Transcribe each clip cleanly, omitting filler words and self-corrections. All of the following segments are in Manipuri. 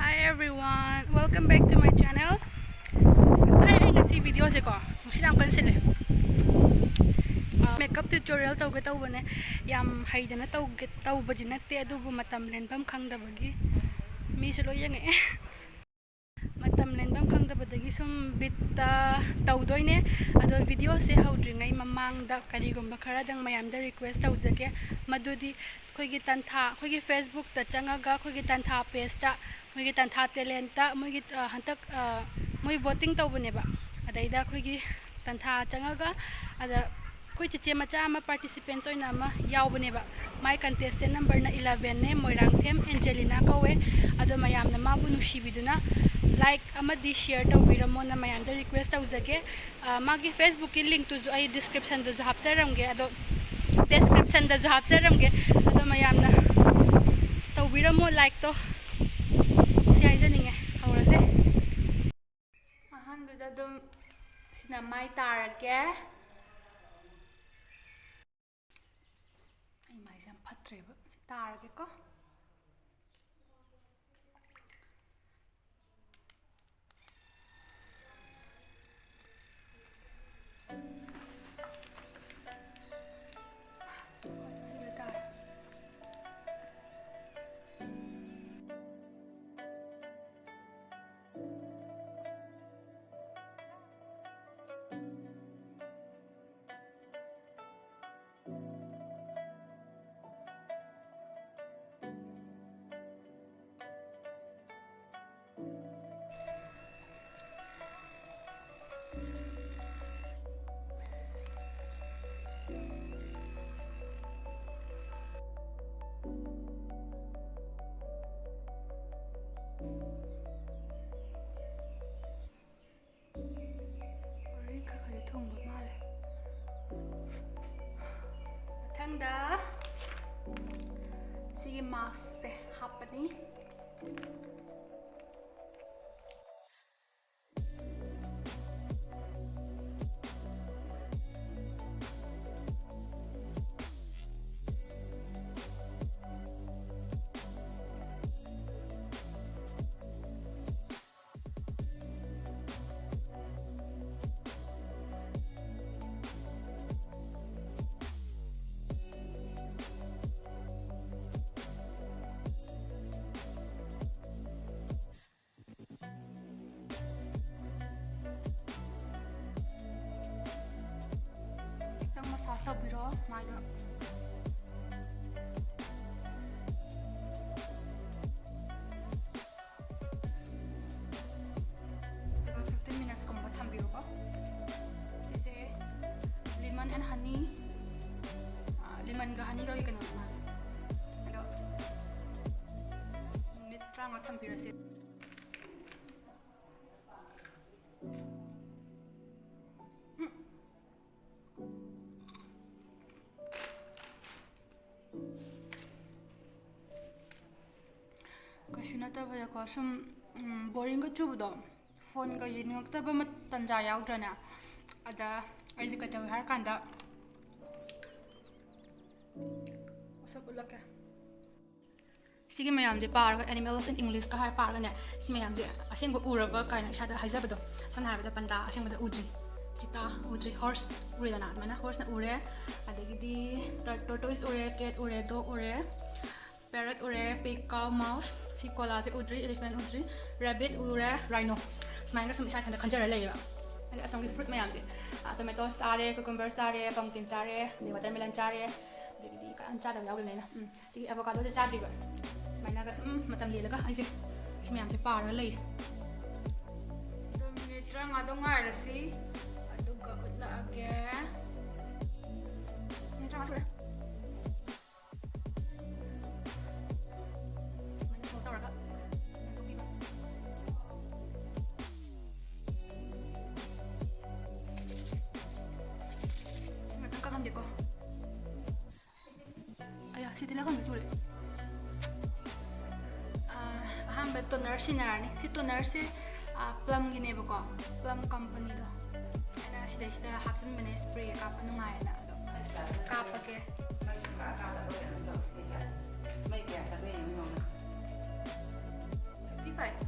Hi everyone! Welcome back to my channel. Ay ngasi video se ko. Musidam kan sile. Makeup tutorial tawge tawbane yam haidana tawbadi natte adubu matam lenbam khangdabagi mi solo yange matam lenbam khangdabadagi sum bitta tawdoine ado video se hawdringai mamangda karigumba kharadang mayamda request tawjage madudi khoigi tantha khoigi Facebook ta changaga khoigi tantha page ta moigi tantha talent ta moigi hantak moi voting tawbane ba adaida khoigi tantha changaga ada khoi chiche macha ama participants oina ama yaubane ba my contestant number na 11 ne moirang them Angelina kawe ado mayam na mabu nushibiduna like amadi share tawbiramo na mayam da request tawjage magi Facebook ki link to jo ai description da jo hapsaramge ado description da jo hapsaramge ado mayam na tawbiramo like to si haijaninge haurase ahan bida dum sina mai tarage ai mai sam phatreba si tarage ko Thangda sige mask se hapani massage tawbiro maina daga 15 minutes kumba thambiro ko ise lemon and honey lemon ga honey ga ikano ma ado minute tranga thambiro se Kashinata ko sum boring ga chubudo phone ga yiningta ba tanja yaudrana ada ai ka taw har kanda sa bulaka sige mayam je par animals in english ka har par ga ne si mayam je aseng ba uraba ka na sada haizabado sana habada panda aseng ba udri chita udri horse uridana mana horse na ure adagidi tortoise ure cat ure dog ure parrot ure pig cow mouse si kola se udri elephant udri rabbit ure rhino smanga sum isa thanda khanjara leiba ala asong ki fruit mayam se tomato sare cucumber sare pumpkin sare ni watermelon sare di ka an cha da yaw gele na si avocado se sadri ba smanga ka sum matam le laga ai se si mayam se par lei dominatra nga do ngar si aduga utla age ni tra sure Ayah, si tila kan betul. Aham toner sinarni. Si toner si plum gini bako. Plum company do. Ana sida hapsan mana spray kap anu ngai na. Kap ke. Mai kya sabi ni mama. 55.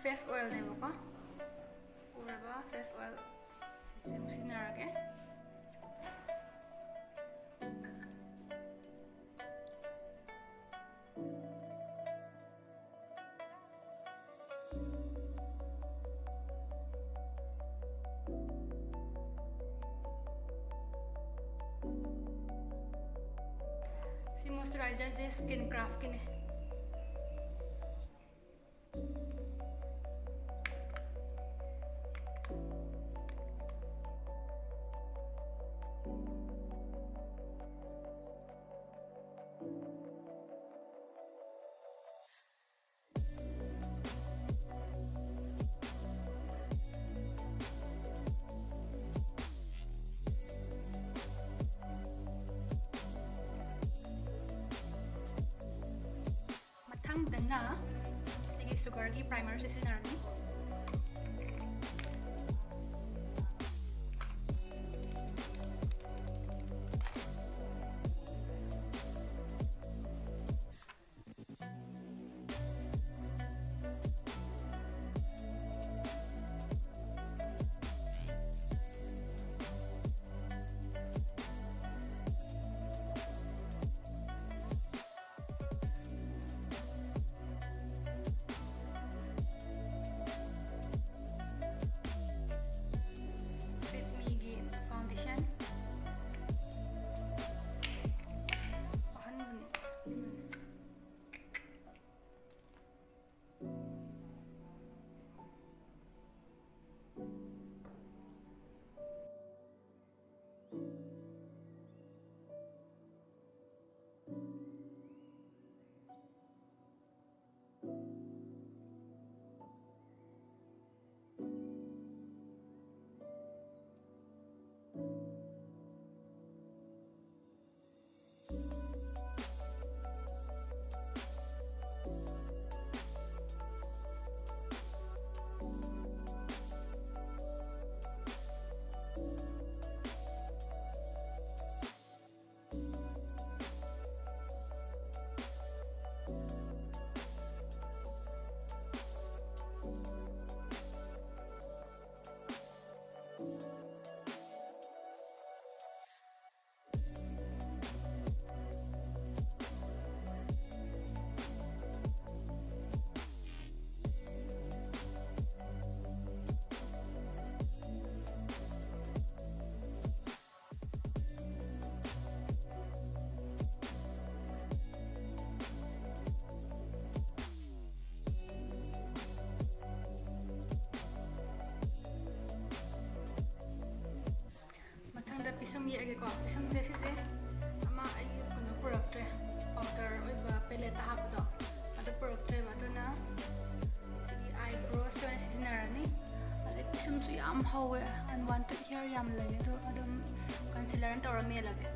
Face ꯑꯣꯏꯜꯅꯦꯕꯀꯣ ꯎꯔꯕ ꯐꯦꯁ ꯑꯣꯏꯜ ꯁꯤꯁꯦ ꯑꯃꯨꯛ ꯁꯤꯖꯤꯟꯅꯔꯒꯦ ꯁꯤ ꯃꯣꯏꯁꯆꯔꯥꯏꯖꯔꯁꯦ ꯁ꯭ꯀꯤꯟ ꯀ꯭ꯔꯥꯐꯀꯤꯅꯦ ꯃꯊꯪꯗꯅ ꯁꯤꯒꯤ ꯁꯨꯒꯔꯒꯤ ꯄ꯭ꯔꯥꯏꯃꯔꯁꯦ ꯁꯤꯖꯤꯟꯅꯔꯅꯤ ꯄꯤꯁꯨꯝ ꯌꯦꯛꯑꯒꯦꯀꯣ ꯄꯤꯁꯨꯝꯁꯦ ꯁꯤꯁꯦ ꯑꯃ ꯑꯩ ꯀꯩꯅꯣ ꯄꯨꯔꯛꯇ꯭ꯔꯦ ꯄꯥꯎꯗꯔ ꯑꯣꯏꯕ ꯄꯦꯂꯦꯠꯇ ꯍꯥꯞꯄꯗꯣ ꯑꯗꯨ ꯄꯨꯔꯛꯇ꯭ꯔꯦꯕ ꯑꯗꯨꯅ ꯁꯤꯒꯤ ꯑꯥꯏꯕ꯭ꯔꯣꯁ ꯑꯣꯏꯅ ꯁꯤꯖꯤꯟꯅꯔꯅꯤ ꯑꯗꯩ ꯄꯤꯁꯨꯝꯁꯨ ꯌꯥꯝ ꯍꯧꯋꯦ ꯑꯟꯋꯥꯟꯇꯦꯠ ꯍꯤꯌꯔ ꯌꯥꯝ ꯂꯩ ꯑꯗꯣ ꯑꯗꯨꯝ ꯀꯟꯁꯤꯂꯔꯅ ꯇꯧꯔ ꯃꯦꯜꯂꯒꯦ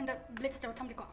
ꯃꯊꯪꯗ ꯕ꯭ꯂꯤꯆ ꯇꯧꯔ ꯊꯝꯒꯦꯀꯣ.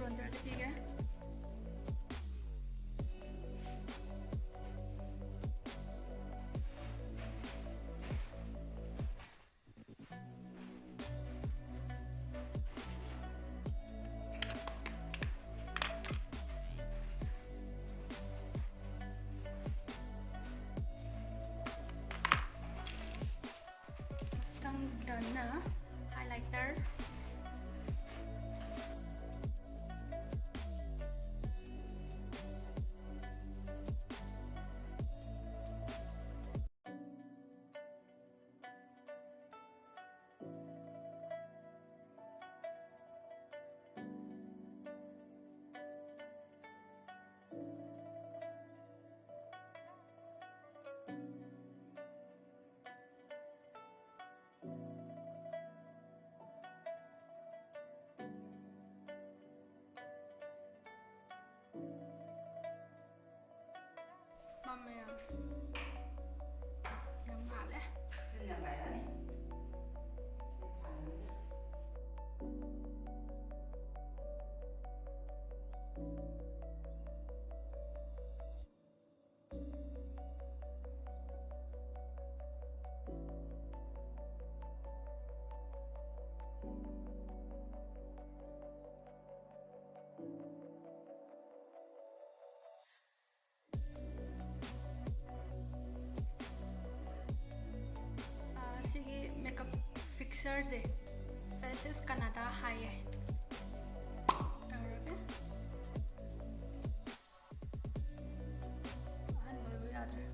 bronzer speaker. Done na highlighter. ꯀꯂꯔꯁꯦ ꯐꯦꯁꯦꯁ ꯀꯅꯥꯗꯥ ꯍꯥꯏꯌꯦ ꯇꯧꯔꯒꯦ ꯑꯍꯟ ꯑꯣꯏꯕ ꯌꯥꯗ꯭ꯔꯦ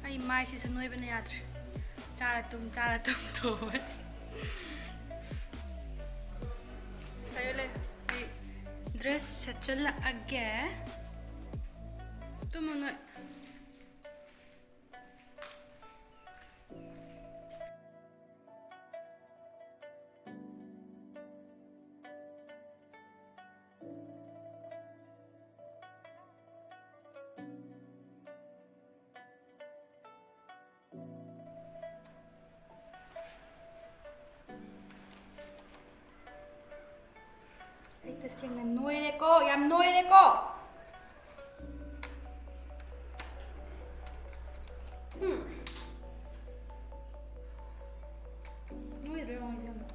ꯑꯩ ꯃꯥꯏꯁꯤꯁꯨ ꯅꯣꯏꯕꯅ ꯌꯥꯗ꯭ꯔꯦ ꯆꯥꯔ ꯇꯨꯝ ꯇꯧꯕ ꯂꯩ ꯑꯩ ꯗ꯭ꯔꯦꯁ ꯁꯦꯠꯆꯜꯂꯛꯑꯒꯦ ꯇꯨꯝꯃꯣ ꯅꯣꯏ ꯑꯩ ꯇꯁꯦꯡꯅ ꯅꯣꯏꯔꯦꯀꯣ ꯌꯥꯝ ꯅꯣꯏꯔꯦꯀꯣ ꯅꯣꯏꯗ꯭ꯔꯣ ꯌꯦꯡꯉꯣ ꯌꯥꯝꯅ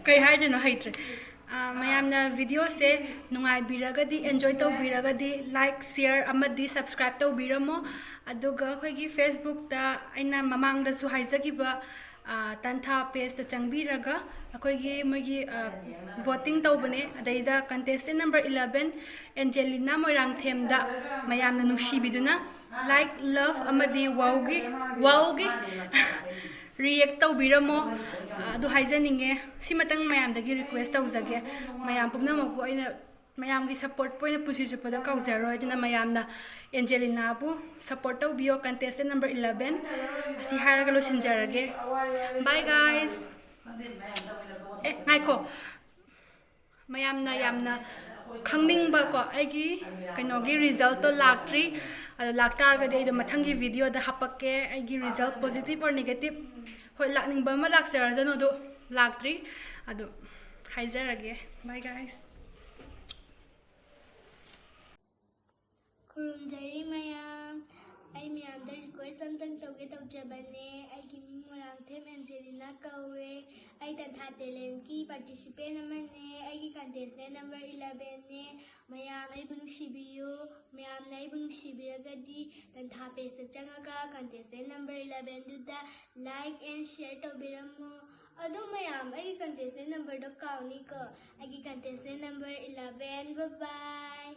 ꯀꯩ ꯍꯥꯏꯗꯣꯏꯅꯣ ꯍꯩꯇ꯭ꯔꯦ ꯃꯌꯥꯝꯅ ꯚꯤꯗꯤꯑꯣꯁꯦ ꯅꯨꯡꯉꯥꯏꯕꯤꯔꯒꯗꯤ ꯑꯦꯟꯖꯣꯏ ꯇꯧꯕꯤꯔꯒꯗꯤ ꯂꯥꯏꯛ ꯁꯤꯌꯔ ꯑꯃꯗꯤ ꯁꯕꯁꯀ꯭ꯔꯥꯏꯕ ꯇꯧꯕꯤꯔꯝꯃꯣ ꯑꯗꯨꯒ ꯑꯩꯈꯣꯏꯒꯤ ꯐꯦꯁꯕꯨꯛꯇ ꯑꯩꯅ ꯃꯃꯥꯡꯗꯁꯨ ꯍꯥꯏꯖꯈꯤꯕ ꯇꯟꯊꯥ ꯄꯦꯖꯇ ꯆꯪꯕꯤꯔꯒ ꯑꯩꯈꯣꯏꯒꯤ ꯃꯣꯏꯒꯤ ꯚꯣꯇꯤꯡ ꯇꯧꯕꯅꯦ ꯑꯗꯩꯗ ꯀꯟꯇꯦꯁꯇꯦꯟ ꯅꯝꯕꯔ 11 ꯑꯦꯟꯖꯦꯂꯤꯅꯥ ꯃꯣꯏꯔꯥꯡꯊꯦꯝꯗ ꯃꯌꯥꯝꯅ ꯅꯨꯡꯁꯤꯕꯤꯗꯨꯅ ꯂꯥꯏꯛ ꯂꯚ ꯑꯃꯗꯤ ꯋꯥꯎꯒꯤ ꯔꯤꯌꯦꯛ ꯇꯧꯕꯤꯔꯝꯃꯣ ꯑꯗꯨ ꯍꯥꯏꯖꯅꯤꯡꯉꯦ ꯁꯤꯃꯇꯪ ꯃꯌꯥꯝꯗꯒꯤ ꯔꯤꯀ꯭ꯋꯦꯁ ꯇꯧꯖꯒꯦ ꯃꯌꯥꯝ ꯄꯨꯝꯅꯃꯛꯄꯨ ꯑꯩꯅ ꯃꯌꯥꯝꯒꯤ ꯁꯞꯄꯣꯔꯠꯄꯨ ꯑꯣꯏꯅ ꯄꯨꯟꯁꯤ ꯆꯨꯞꯄꯗ ꯀꯥꯎꯖꯔꯣꯏ ꯑꯗꯨꯅ ꯃꯌꯥꯝꯅ ꯑꯦꯟꯖꯦꯂꯤꯅꯥꯕꯨ ꯁꯞꯄꯣꯔꯠ ꯇꯧꯕꯤꯌꯣ ꯀꯟꯇꯦꯁꯇꯦꯟ ꯅꯝꯕꯔ 11 ꯑꯁꯤ ꯍꯥꯏꯔꯒ ꯂꯣꯏꯁꯤꯟꯖꯔꯒꯦ ꯕꯥꯏ ꯒꯥꯏꯁ ꯉꯥꯏꯈꯣ ꯃꯌꯥꯝꯅ ꯌꯥꯝꯅ ꯈꯪꯅꯤꯡꯕꯀꯣ ꯑꯩꯒꯤ ꯀꯩꯅꯣꯒꯤ ꯔꯤꯖꯜꯇꯣ ꯂꯥꯛꯇ꯭ꯔꯤ ꯑꯗꯣ ꯂꯥꯛꯇꯥꯔꯒꯗꯤ ꯑꯩꯗꯣ ꯃꯊꯪꯒꯤ ꯚꯤꯗꯤꯑꯣꯗ ꯍꯥꯞꯄꯛꯀꯦ ꯑꯩꯒꯤ ꯔꯤꯖꯜꯠ ꯄꯣꯖꯤꯇꯤꯚ ꯑꯣꯔ ꯅꯦꯒꯦꯇꯤꯚ ꯍꯣꯏ ꯂꯥꯛꯅꯤꯡꯕ ꯑꯃ ꯂꯥꯛꯆꯔꯖꯅꯨ ꯑꯗꯣ ꯂꯥꯛꯇ꯭ꯔꯤ ꯑꯗꯣ ꯍꯥꯏꯖꯔꯒꯦ ꯕꯥꯏ ꯒꯥꯏꯁ ꯈꯨꯔꯨꯝꯖꯔꯤ ꯃꯌꯥꯝ ꯑꯩ ꯃꯌꯥꯝꯗ ꯔꯤꯀ꯭ꯋꯦꯁ ꯑꯝꯇꯪ ꯇꯧꯒꯦ ꯇꯧꯖꯕꯅꯦ ꯑꯩꯒꯤ ꯃꯤꯡ ꯃꯣꯏꯔꯥꯡꯊꯦꯝ ꯑꯦꯟꯖꯦꯂꯤꯅꯥ ꯀꯧꯋꯦ ꯑꯩ ꯇꯟꯊꯥ ꯇꯦꯂꯦꯟꯠꯀꯤ ꯄꯥꯔꯇꯤꯁꯤꯄꯦꯟ ꯑꯃꯅꯦ ꯑꯩꯒꯤ ꯀꯟꯇꯦꯁꯇꯦꯟ ꯅꯝꯕꯔ 11ꯅꯦ ꯃꯌꯥꯝ ꯑꯩꯕꯨ ꯅꯨꯡꯁꯤꯕꯤꯌꯨ ꯃꯌꯥꯝꯅ ꯑꯩꯕꯨ ꯅꯨꯡꯁꯤꯕꯤꯔꯒꯗꯤ ꯇꯟꯊꯥ ꯄꯦꯖꯇ ꯆꯪꯉꯒ ꯀꯟꯇꯦꯁꯇꯦꯟ ꯅꯝꯕꯔ 11ꯗꯨꯗ ꯂꯥꯏꯛ ꯑꯦꯟ ꯁꯤꯌꯔ ꯇꯧꯕꯤꯔꯝꯃꯣ ꯑꯗꯣ ꯃꯌꯥꯝ ꯑꯩꯒꯤ ꯀꯟꯇꯦꯁꯇꯦꯟ ꯅꯝꯕꯔꯗꯣ ꯀꯥꯎꯅꯤꯀꯣ ꯑꯩꯒꯤ ꯀꯟꯇꯦꯁꯇꯦꯟ ꯅꯝꯕꯔ 11 ꯕꯥꯏ